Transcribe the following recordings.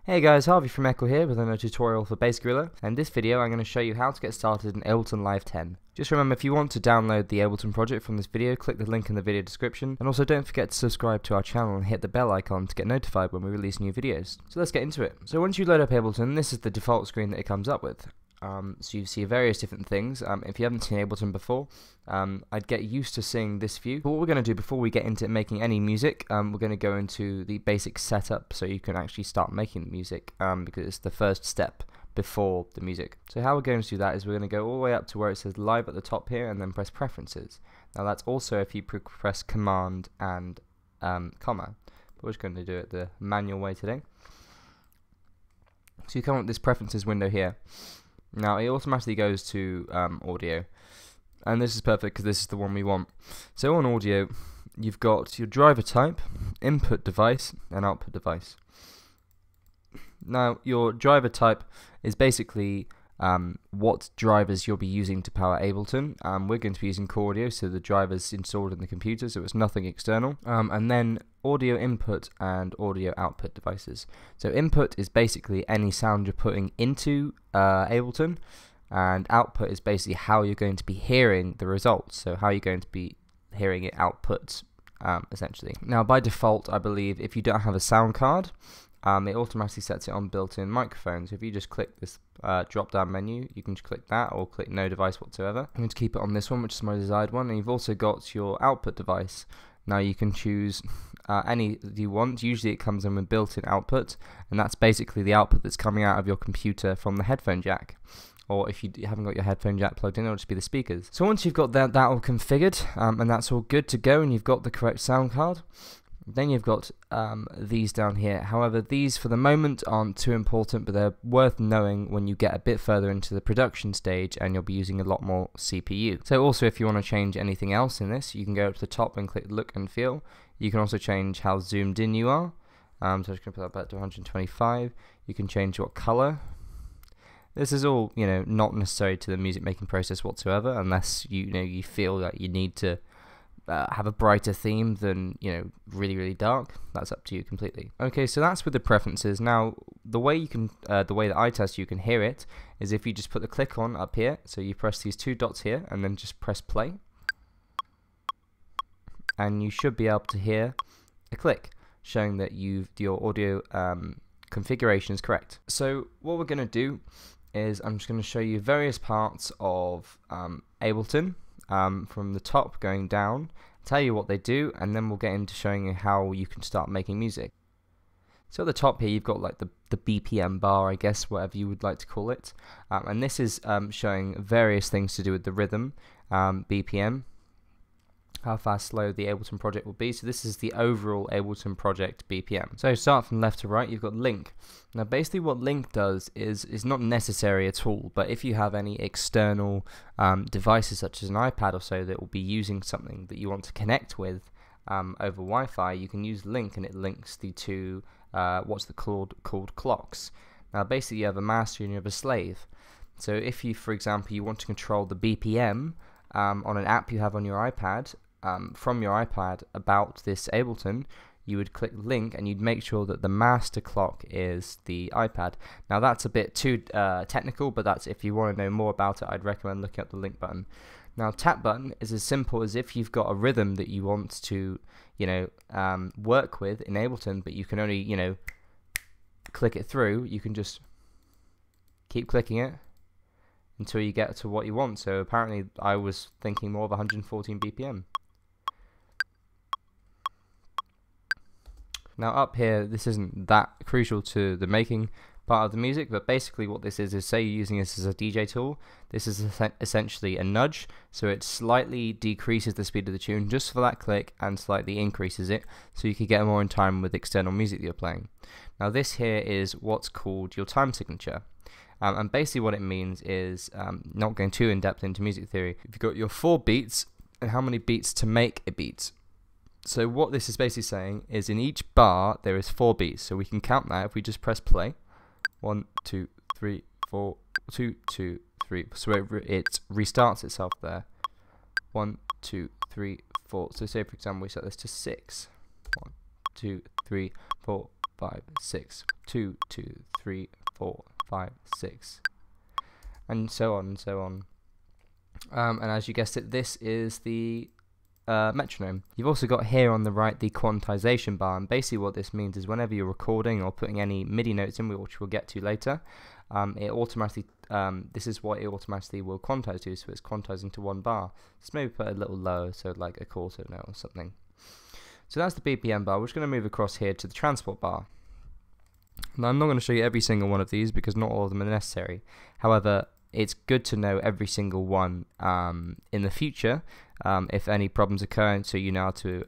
Hey guys, Harvey from Echo here with another tutorial for Bass Gorilla, and in this video I'm going to show you how to get started in Ableton Live 10. Just remember, if you want to download the Ableton project from this video, click the link in the video description, and also don't forget to subscribe to our channel and hit the bell icon to get notified when we release new videos. So let's get into it. So once you load up Ableton, this is the default screen that it comes up with. So you see various different things. If you haven't seen Ableton before, I'd get used to seeing this view. But what we're going to do before we get into making any music, we're going to go into the basic setup so you can actually start making music, because it's the first step before the music. So how we're going to do that is we're going to go all the way up to where it says live at the top here and then press preferences. Now that's also if you press command and comma. But we're just going to do it the manual way today. So you come up with this preferences window here. Now it automatically goes to audio, and this is perfect because this is the one we want. So on audio, you've got your driver type, input device, and output device. Now your driver type is basically what drivers you'll be using to power Ableton. We're going to be using core audio, so the driver's installed in the computer, so it's nothing external. And then audio input and audio output devices. So input is basically any sound you're putting into Ableton, and output is basically how you're going to be hearing the results, so how you're going to be hearing it output, essentially. Now by default, I believe if you don't have a sound card, it automatically sets it on built-in microphones. If you just click this drop-down menu, you can just click that or click no device whatsoever. I'm going to keep it on this one, which is my desired one, and you've also got your output device. Now you can choose any that you want. Usually it comes in with built-in output, and that's basically the output that's coming out of your computer from the headphone jack. Or if you haven't got your headphone jack plugged in, it'll just be the speakers. So once you've got that all configured, and that's all good to go, and you've got the correct sound card, then you've got these down here. However, these for the moment aren't too important, but they're worth knowing when you get a bit further into the production stage and you'll be using a lot more CPU. So also, if you want to change anything else in this, you can go up to the top and click look and feel. You can also change how zoomed in you are. So I'm just going to put that back to 125. You can change what color. This is all, not necessary to the music making process whatsoever, unless you feel like you need to have a brighter theme than really dark. That's up to you completely. Okay, so that's with the preferences. Now the way that I test you can hear it is if you just put the click on up here. So you press these two dots here and then just press play, and you should be able to hear a click showing that your audio configuration is correct. So what we're going to do is I'm just going to show you various parts of Ableton, from the top going down, tell you what they do, and then we'll get into showing you how you can start making music. So at the top here you've got like the BPM bar, I guess, whatever you would like to call it, and this is showing various things to do with the rhythm, BPM, how fast slow the Ableton project will be. So this is the overall Ableton project BPM. So start from left to right, you've got link. Now basically what link does is not necessary at all, but if you have any external devices such as an iPad or so that will be using something that you want to connect with over Wi-Fi, you can use link, and it links the two what's called clocks. Now basically you have a master and you have a slave. So if you, for example, you want to control the BPM on an app you have on your iPad, from your iPad about this Ableton, you would click link and you'd make sure that the master clock is the iPad. Now that's a bit too technical, but that's, if you want to know more about it, I'd recommend looking up the link button. Now tap button is as simple as if you've got a rhythm that you want to work with in Ableton, but you can only click it through. You can just keep clicking it until you get to what you want. So apparently I was thinking more of 114 BPM. Now up here, this isn't that crucial to the making part of the music, but basically what this is say you're using this as a DJ tool. This is essentially a nudge, so it slightly decreases the speed of the tune just for that click and slightly increases it, so you can get more in time with external music that you're playing. Now this here is what's called your time signature. And basically what it means is, not going too in-depth into music theory, you've got your 4 beats and how many beats to make a beat. So what this is basically saying is in each bar there is 4 beats, so we can count that if we just press play. 1, 2, 3, 4, 2, 2, 3. So it restarts itself there. 1, 2, 3, 4. So say for example we set this to 6. 1, 2, 3, 4, 5, 6, 2, 2, 3, 4, 5, 6, and so on and so on. And as you guessed it, this is the metronome. You've also got here on the right the quantization bar, and basically what this means is whenever you're recording or putting any MIDI notes in, which we'll get to later, it automatically this is what it automatically will quantize to, so it's quantizing to 1 bar. Just maybe put a little lower, so like a quarter note or something. So that's the BPM bar. We're just going to move across here to the transport bar. Now I'm not going to show you every single one of these because not all of them are necessary. However, it's good to know every single one in the future if any problems occur, so you know how to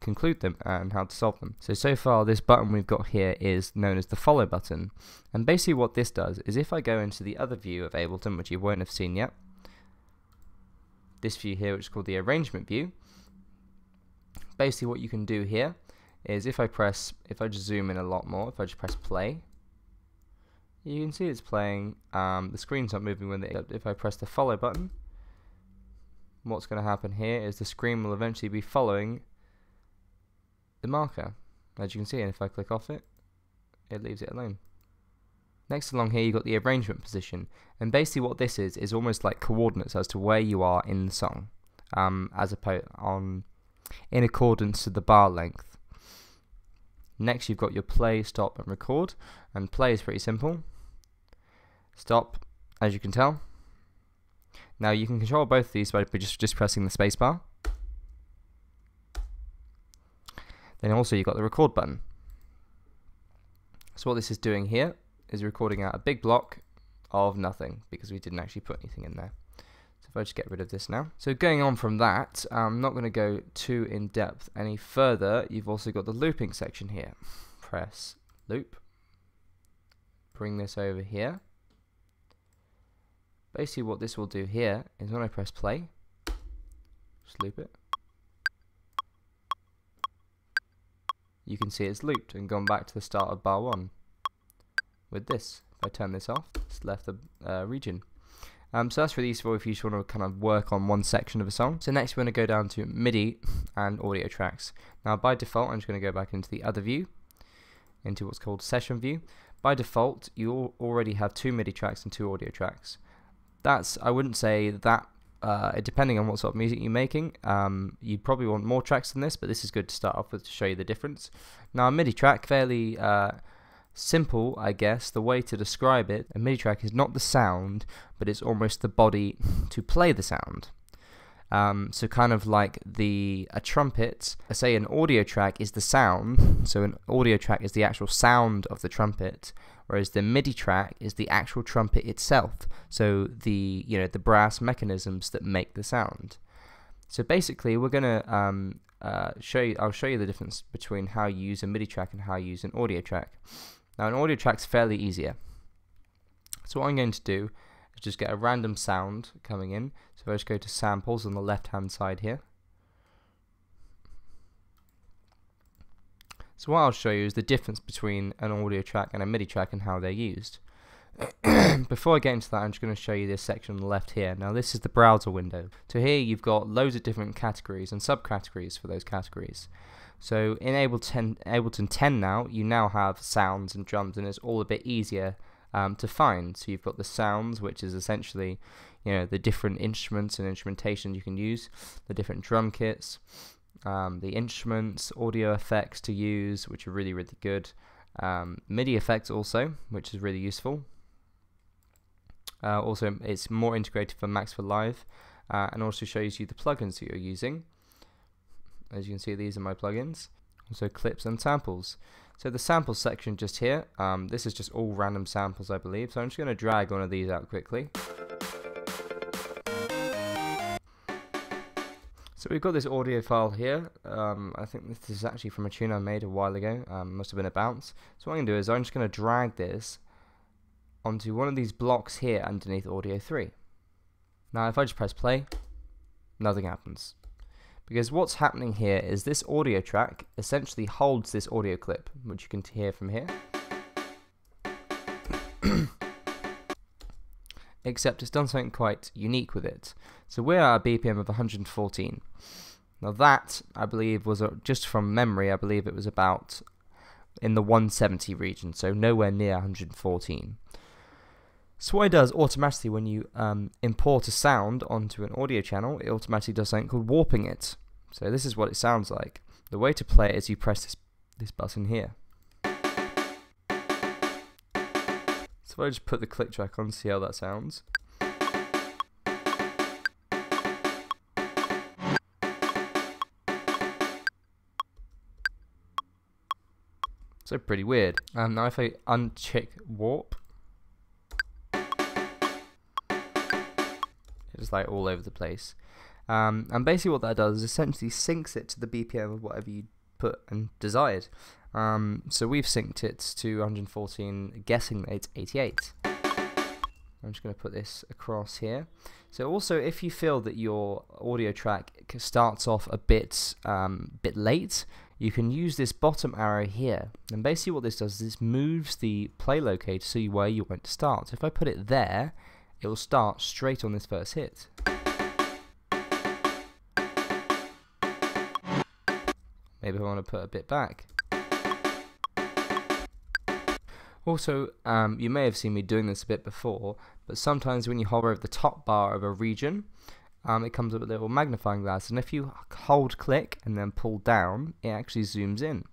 conclude them and how to solve them. So far this button we've got here is known as the follow button, and basically what this does is if I go into the other view of Ableton, which you won't have seen yet, this view here, which is called the arrangement view, basically what you can do here is if I just zoom in a lot more, if I just press play, you can see it's playing. The screen's not moving with it. If I press the follow button, what's going to happen here is the screen will eventually be following the marker, as you can see, and if I click off it, it leaves it alone. Next along here you've got the arrangement position, and basically what this is almost like coordinates as to where you are in the song, in accordance to the bar length. Next you've got your play, stop and record, and play is pretty simple. Stop, as you can tell. Now you can control both of these by just pressing the space bar. Then also you've got the record button. So what this is doing here is recording out a big block of nothing because we didn't actually put anything in there. So if I just get rid of this now. So going on from that, I'm not going to go too in depth any further. You've also got the looping section here. Press loop. Bring this over here. Basically what this will do here is when I press play, just loop it, you can see it's looped and gone back to the start of bar 1. With this, if I turn this off, it's left the region. So that's really useful if you just want to kind of work on one section of a song. So next we're going to go down to MIDI and audio tracks. Now by default I'm just going to go back into the other view, into what's called session view. By default you already have 2 MIDI tracks and 2 audio tracks. I wouldn't say that, depending on what sort of music you're making, you probably want more tracks than this, but this is good to start off with to show you the difference. Now a MIDI track, fairly simple I guess, the way to describe it, a MIDI track is not the sound, but it's almost the body to play the sound. So kind of like a trumpet, say an audio track is the sound, so an audio track is the actual sound of the trumpet, whereas the MIDI track is the actual trumpet itself, so the brass mechanisms that make the sound. So basically we're gonna I'll show you the difference between how you use a MIDI track and how you use an audio track. Now an audio track's fairly easier. So what I'm going to do is just get a random sound coming in. So if I just go to samples on the left hand side here. So what I'll show you is the difference between an audio track and a MIDI track and how they're used. Before I get into that, I'm just going to show you this section on the left here. Now this is the browser window. So here you've got loads of different categories and subcategories for those categories. So in Ableton 10 now, you now have sounds and drums, and it's all a bit easier to find. So you've got the sounds, which is essentially the different instruments and instrumentation you can use, the different drum kits, the instruments, audio effects to use, which are really, really good. MIDI effects also, which is really useful. Also, it's more integrated for Max for Live, and also shows you the plugins that you're using. As you can see, these are my plugins. Also clips and samples. So the samples section just here, this is just all random samples I believe, so I'm just going to drag one of these out quickly. So we've got this audio file here. I think this is actually from a tune I made a while ago. Must have been a bounce. So what I'm going to do is I'm just going to drag this onto one of these blocks here underneath audio 3. Now if I just press play, nothing happens. Because what's happening here is this audio track essentially holds this audio clip, which you can hear from here. Except it's done something quite unique with it. So we're at a BPM of 114. Now that, I believe, was just from memory, I believe it was about in the 170 region, so nowhere near 114. So what it does automatically when you import a sound onto an audio channel, it automatically does something called warping it. So this is what it sounds like. The way to play it is you press this button here. So I just put the click track on, see how that sounds. So pretty weird. Now if I uncheck warp, it's like all over the place. And basically what that does is essentially syncs it to the BPM of whatever you put and desired. So we've synced it to 114, guessing that it's 88. I'm just going to put this across here. So also, if you feel that your audio track starts off a bit late, you can use this bottom arrow here. And basically what this does is this moves the play locator to where you want to start. So if I put it there, it will start straight on this first hit. Maybe I want to put a bit back. Also, you may have seen me doing this a bit before, but sometimes when you hover over the top bar of a region, it comes up with a little magnifying glass, and if you hold click and then pull down, it actually zooms in.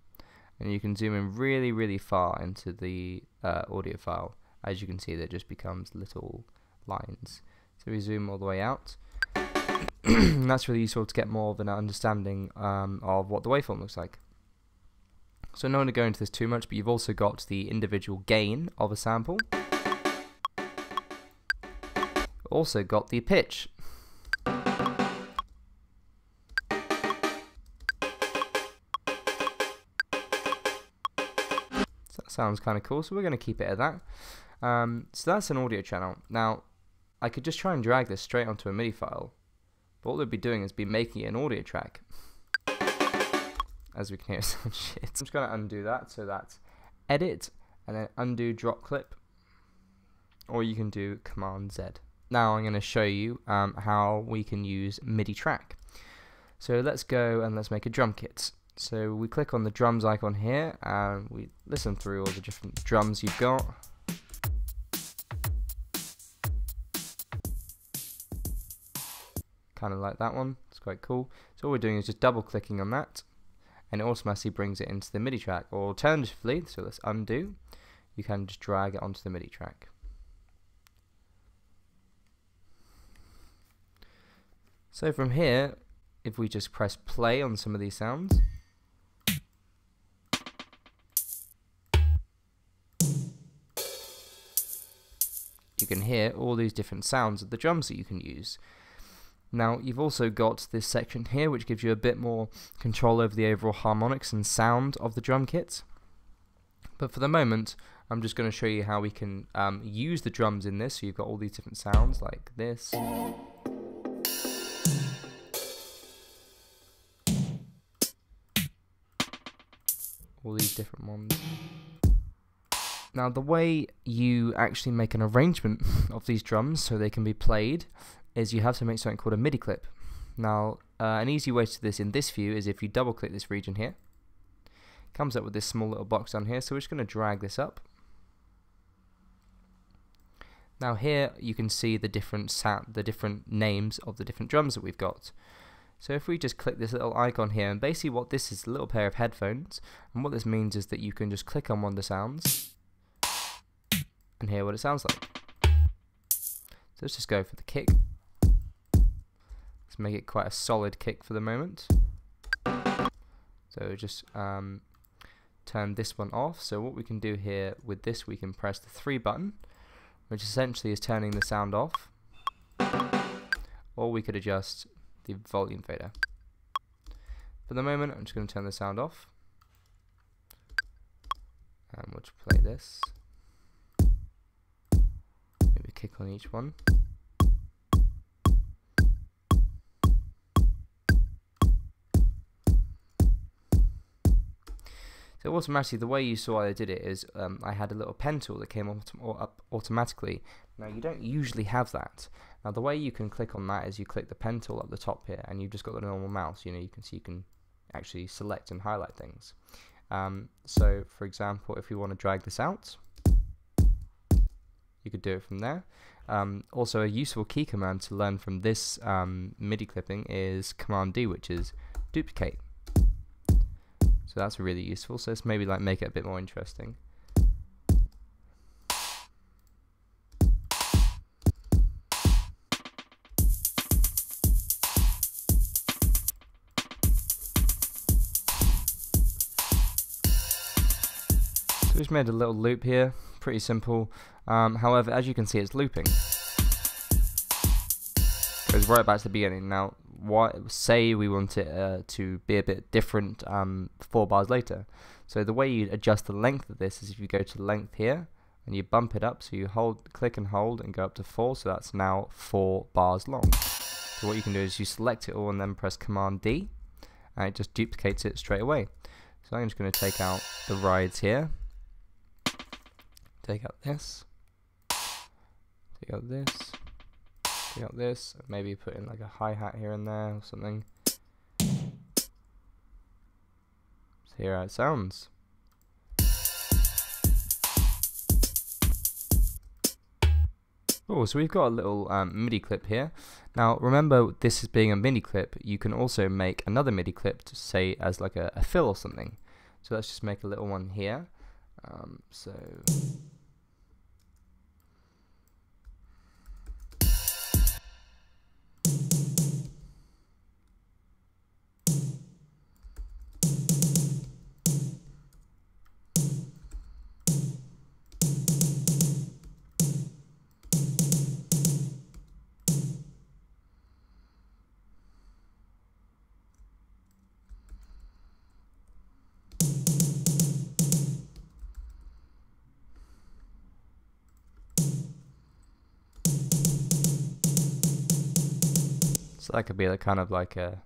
And you can zoom in really, really far into the audio file. As you can see, that just becomes little lines. So we zoom all the way out. And that's really useful to get more of an understanding of what the waveform looks like. So I'm not going to go into this too much, but you've also got the individual gain of a sample. Also got the pitch. So that sounds kind of cool, so we're going to keep it at that. So that's an audio channel. Now, I could just try and drag this straight onto a MIDI file, but all they'd be doing is be making it an audio track. As we can hear, some shit. I'm just going to undo that, so that's edit, and then undo drop clip, or you can do Command Z. Now I'm going to show you how we can use MIDI track. So let's go and let's make a drum kit. So we click on the drums icon here, and we listen through all the different drums you've got. Kind of like that one, it's quite cool. So all we're doing is just double clicking on that, and it automatically brings it into the MIDI track. Or alternatively, so let's undo, you can just drag it onto the MIDI track. So from here, if we just press play on some of these sounds, you can hear all these different sounds of the drums that you can use. Now you've also got this section here which gives you a bit more control over the overall harmonics and sound of the drum kit. But for the moment I'm just going to show you how we can use the drums in this. So you've got all these different sounds like this. All these different ones. Now the way you actually make an arrangement of these drums so they can be played is you have to make something called a MIDI clip. Now an easy way to do this in this view is if you double click this region here, it comes up with this small little box down here, so we're just going to drag this up. Now here you can see the different names of the different drums that we've got. So if we just click this little icon here, and basically what this is a little pair of headphones, and what this means is that you can just click on one of the sounds and hear what it sounds like. So let's just go for the kick. Let's make it quite a solid kick for the moment. So just turn this one off. So what we can do here with this, we can press the 3 button, which essentially is turning the sound off, or we could adjust the volume fader. For the moment I'm just going to turn the sound off, and we'll just play this. Maybe kick on each one. So automatically, the way you saw I did it is I had a little pen tool that came up automatically. Now you don't usually have that. Now the way you can click on that is you click the pen tool at the top here, and you've just got the normal mouse. You know, you can see you can actually select and highlight things. So for example, if we want to drag this out, you could do it from there. Also, a useful key command to learn from this MIDI clipping is Command D, which is duplicate. So that's really useful. So let's maybe like make it a bit more interesting. So we just made a little loop here, pretty simple. However, as you can see, it's looping. Goes right back to the beginning. Now, say we want it to be a bit different 4 bars later. So the way you adjust the length of this is if you go to length here and you bump it up. So you click and hold and go up to 4. So that's now 4 bars long. So what you can do is you select it all and then press Command D, and it just duplicates it straight away. So I'm just going to take out the rides here. Take out this. Take out this. Take out this. Maybe put in like a hi-hat here and there or something. So hear how it sounds. Oh, so we've got a little MIDI clip here. Now remember, this is being a MIDI clip, you can also make another MIDI clip to say as like a fill or something. So let's just make a little one here. So that could be like kind of like a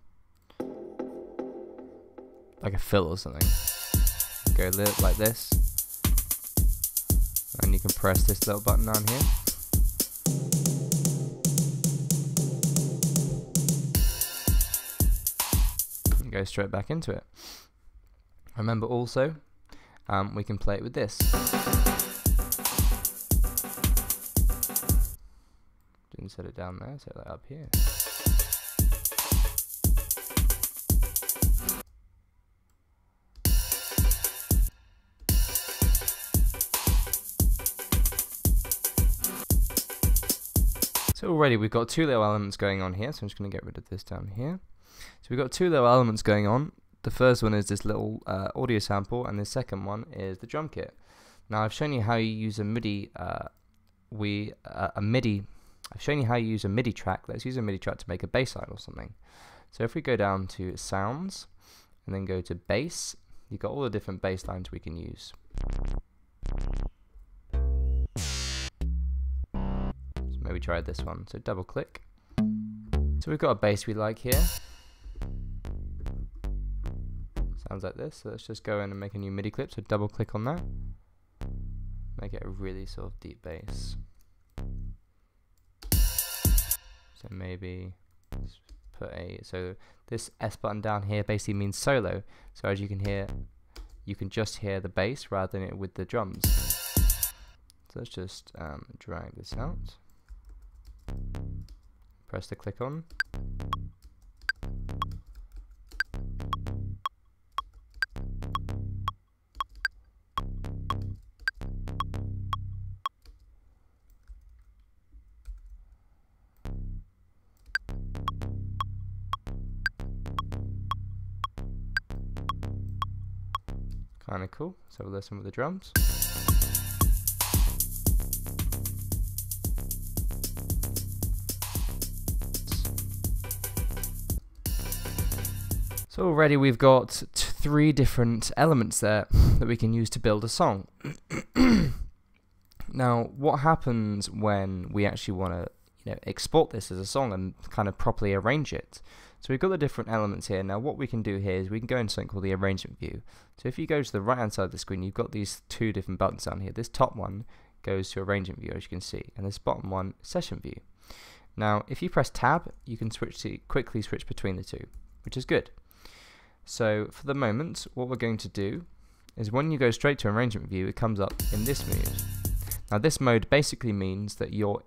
fill or something. Go like this, and you can press this little button down here. And go straight back into it. Remember also, we can play it with this. Didn't set it down there, set that up here. So already we've got 2 little elements going on here, so I'm just going to get rid of this down here. So we've got 2 little elements going on. The first one is this little audio sample, and the second one is the drum kit. Now I've shown you how you use a MIDI. I've shown you how you use a MIDI track. Let's use a MIDI track to make a bass line or something. So if we go down to sounds and then go to bass, you've got all the different bass lines we can use. Maybe try this one. So double click. So we've got a bass we like here. Sounds like this. So let's just go in and make a new MIDI clip. So double click on that. Make it a really sort of deep bass. So maybe put so this S button down here basically means solo. So as you can hear, you can just hear the bass rather than it with the drums. So let's just drag this out. Press the click on. Kind of cool. So we'll listen with the drums. So already we've got 3 different elements there that we can use to build a song. Now, what happens when we actually want to export this as a song and kind of properly arrange it? So we've got the different elements here. Now what we can do here is we can go into something called the arrangement view. So if you go to the right hand side of the screen, you've got these 2 different buttons down here. This top one goes to arrangement view, as you can see, and this bottom one, session view. Now if you press tab, you can quickly switch between the 2, which is good. So for the moment, what we're going to do is when you go straight to arrangement view, it comes up in this mode. Now this mode basically means that you're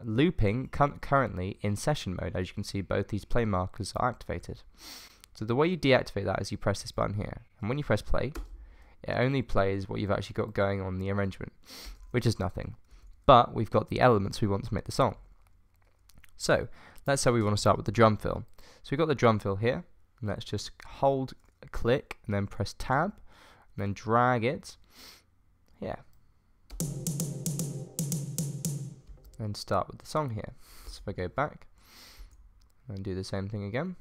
looping currently in session mode. As you can see, both these play markers are activated. So the way you deactivate that is you press this button here, and when you press play, it only plays what you've actually got going on the arrangement, which is nothing. But we've got the elements we want to make the song. So let's say we want to start with the drum fill. So we've got the drum fill here, and let's just hold, click, and then press tab, and then drag it here. And start with the song here. So if I go back and do the same thing again.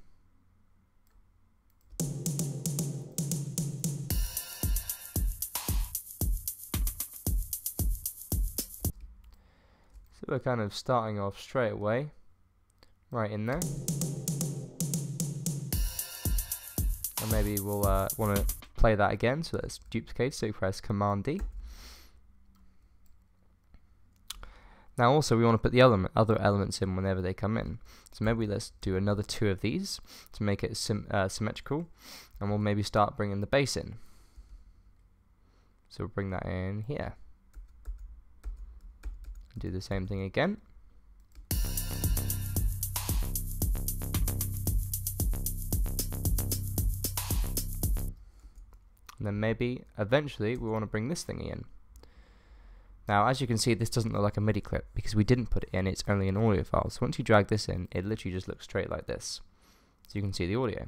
So we're kind of starting off straight away, right in there. And maybe we'll want to play that again, so let's duplicate, so we press Command D. Now also we want to put the other elements in whenever they come in. So maybe let's do another 2 of these to make it symmetrical, and we'll maybe start bringing the bass in. So we'll bring that in here. Do the same thing again. And then maybe eventually we want to bring this thingy in. Now as you can see, this doesn't look like a MIDI clip because we didn't put it in, it's only an audio file. So once you drag this in, it literally just looks straight like this. So you can see the audio.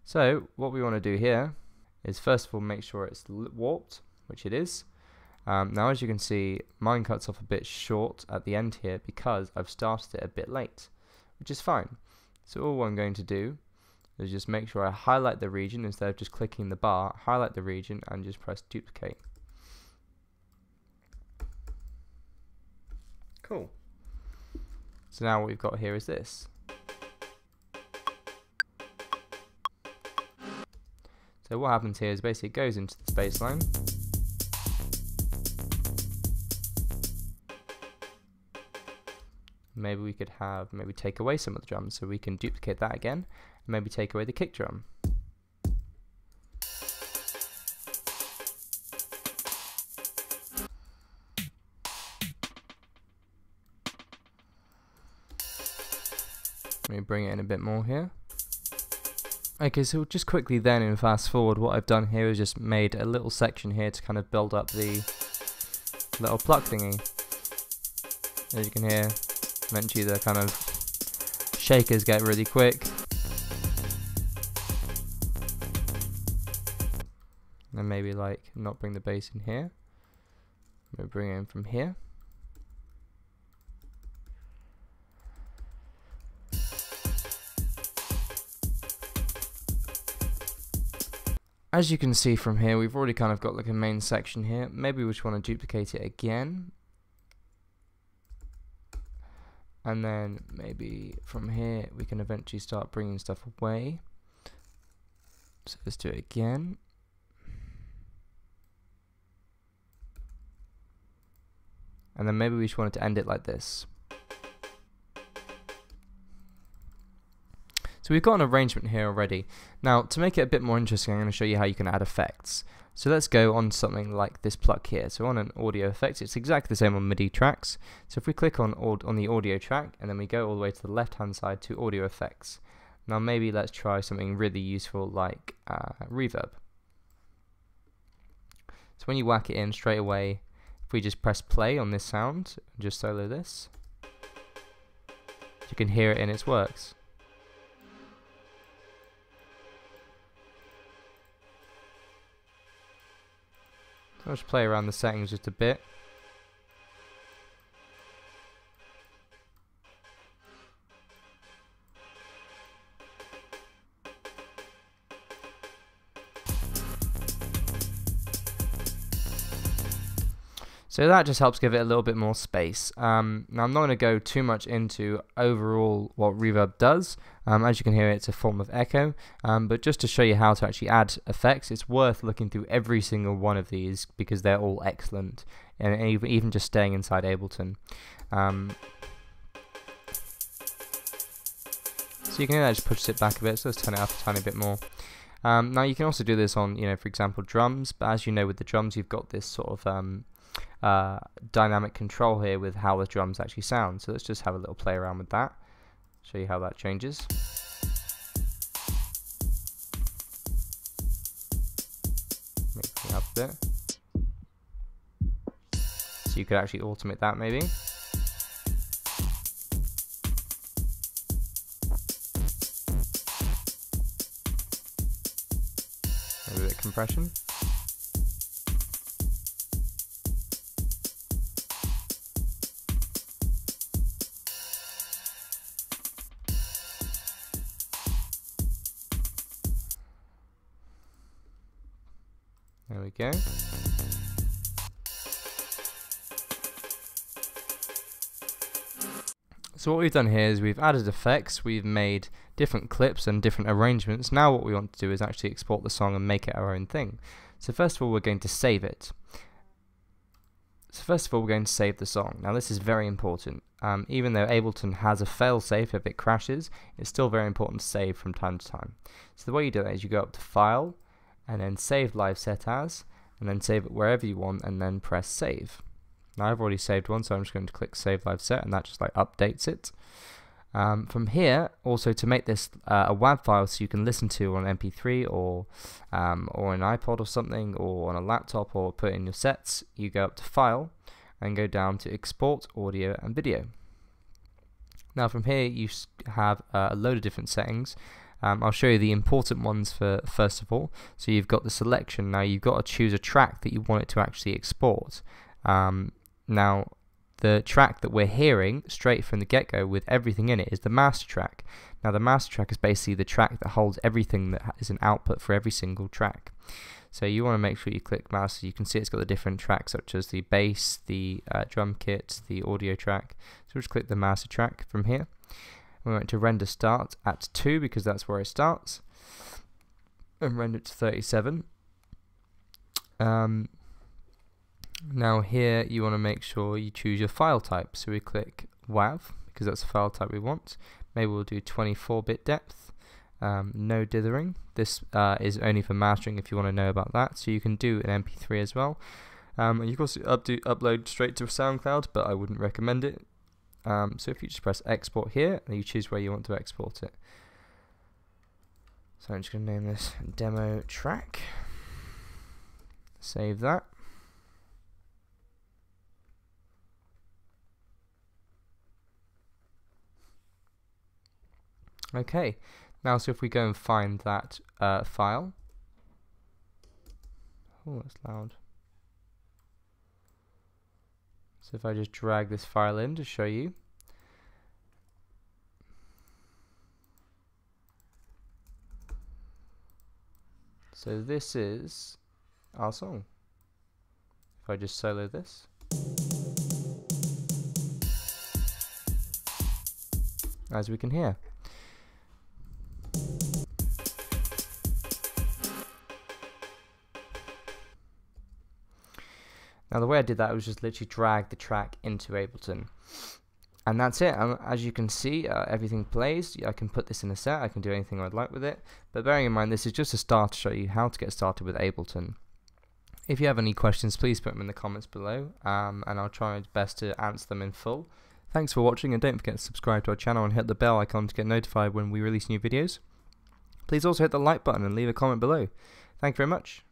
So what we want to do here is first of all make sure it's warped, which it is. Now as you can see, mine cuts off a bit short at the end here because I've started it a bit late, which is fine. So all I'm going to do is just make sure I highlight the region instead of just clicking the bar, highlight the region and just press duplicate. Cool. So now what we've got here is this. So what happens here is basically it goes into the bass line. Maybe we could have, take away some of the drums, so we can duplicate that again, and maybe take away the kick drum. Let me bring it in a bit more here. Okay, so just quickly then and fast forward, what I've done here is just made a little section here to kind of build up the little pluck thingy. As you can hear, eventually the kind of shakers get really quick. And maybe like not bring the bass in here. Maybe bring it in from here. As you can see from here, we've already kind of got like a main section here. Maybe we just want to duplicate it again. And then maybe from here we can eventually start bringing stuff away. So let's do it again. And then maybe we just wanted to end it like this. So we've got an arrangement here already. Now to make it a bit more interesting, I'm going to show you how you can add effects. So let's go on something like this pluck here. So on an audio effects, it's exactly the same on MIDI tracks. So if we click on the audio track and then we go all the way to the left hand side to audio effects. Now maybe let's try something really useful like reverb. So when you whack it in straight away, if we just press play on this sound and just solo this, you can hear it in its works. I'll just play around the settings just a bit. So that just helps give it a little bit more space. Now I'm not going to go too much into overall what reverb does. As you can hear, it's a form of echo. But just to show you how to actually add effects, it's worth looking through every single one of these because they're all excellent, and even just staying inside Ableton. So you can hear that just pushes it back a bit, so let's turn it up a tiny bit more. Now you can also do this on, for example, drums, but as you know, with the drums you've got this sort of dynamic control here with how the drums actually sound. So let's just have a little play around with that, show you how that changes. Make it up a bit. So you could actually automate that maybe. Maybe a bit of compression. There we go. So what we've done here is we've added effects, we've made different clips and different arrangements. Now what we want to do is actually export the song and make it our own thing. So first of all, we're going to save it. So first of all, we're going to save the song. Now this is very important. Even though Ableton has a fail-safe if it crashes, it's still very important to save from time to time. So the way you do that is you go up to File, and then Save Live Set As, and then save it wherever you want, and then press Save. Now I've already saved one, so I'm just going to click Save Live Set, and that just like updates it. From here, also to make this a WAV file so you can listen to on MP3 or an iPod or something, or on a laptop, or put in your sets, you go up to File and go down to Export Audio and Video. Now from here you have a load of different settings. I'll show you the important ones first of all. So you've got the selection. Now you've got to choose a track that you want it to actually export. Now the track that we're hearing straight from the get-go with everything in it is the master track. Now the master track is basically the track that holds everything that is an output for every single track. So you want to make sure you click master. You can see it's got the different tracks such as the bass, the drum kit, the audio track. So we'll just click the master track from here. We want to render start at 2 because that's where it starts, and render it to 37. Now here you want to make sure you choose your file type. So we click WAV because that's the file type we want. Maybe we'll do 24-bit depth. No dithering. This is only for mastering if you want to know about that. So you can do an MP3 as well. And you can also upload straight to SoundCloud, but I wouldn't recommend it. So if you just press export here, and you choose where you want to export it. So I'm just going to name this demo track. Save that. Okay, now so if we go and find that file. Oh, that's loud. So if I just drag this file in to show you. So this is our song. If I just solo this. As we can hear. Now the way I did that was just literally drag the track into Ableton. And that's it. As you can see, everything plays. I can put this in a set, I can do anything I'd like with it. But bearing in mind, this is just a start to show you how to get started with Ableton. If you have any questions, please put them in the comments below, and I'll try my best to answer them in full. Thanks for watching, and don't forget to subscribe to our channel and hit the bell icon to get notified when we release new videos. Please also hit the like button and leave a comment below. Thank you very much.